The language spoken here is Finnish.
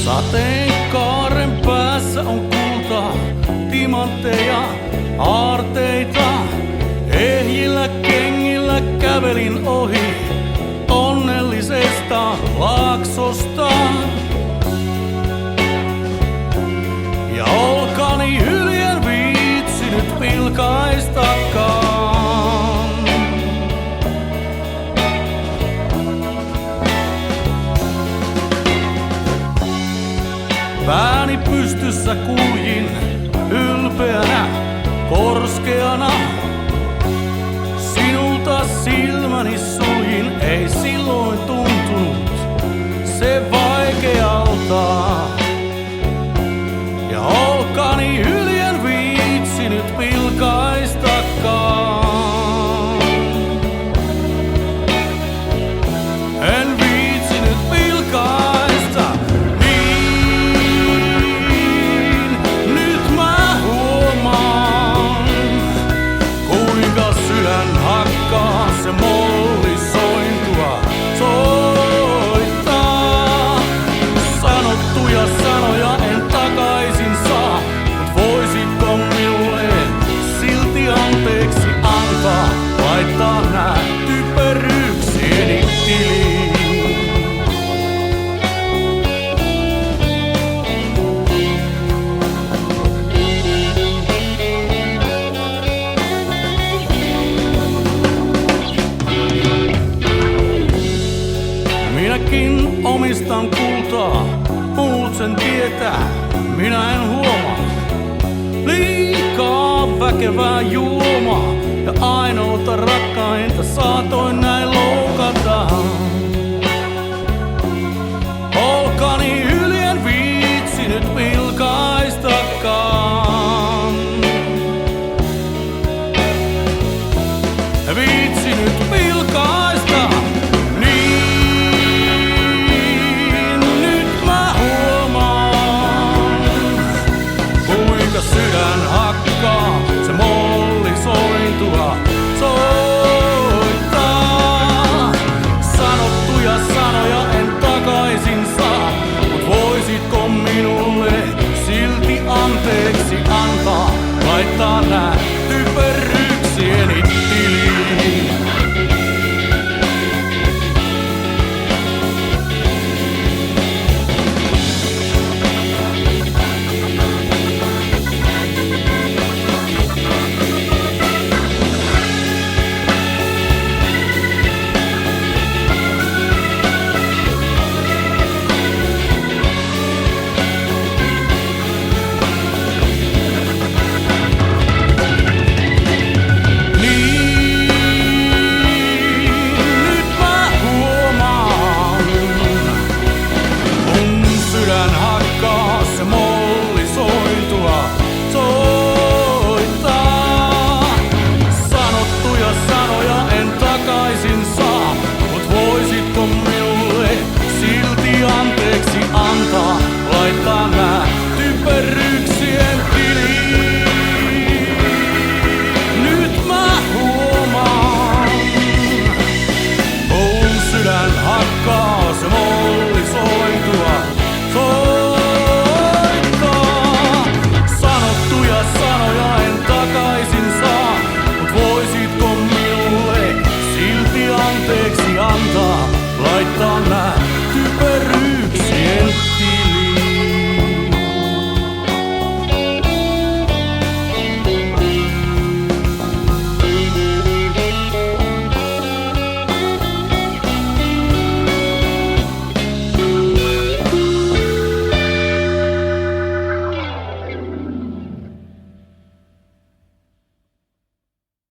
Sateenkaaren päässä on kultaa, timantteja, aarteita. Ehjillä kengillä kävelin ohi onnellisesta laaksosta. Ja olkani yli en viitsinyt vilkaistakaan. Pääni pystyssä kuljin ylpeänä, korskeana. Sinulta silmäni suljin, ei silloin tuntunut se vaikealta. Ja olkani yli en viitsinyt vilkaistakaan. En viitsinyt vilkaista. Niin, nyt mä huomaan, kuinka sydän hakkaa se molli sointua soittaa. Sanottuja sanoja en takaisin saa, mut voisitko minulle silti anteeksi antaa? Laittaa nää typeryyksieni tiliin. Minäkin omistan kultaa, muut sen tietää, minä en huomaa. Liikaa väkevää juomaa ja ainoata rakkainta saatoin näin loukata.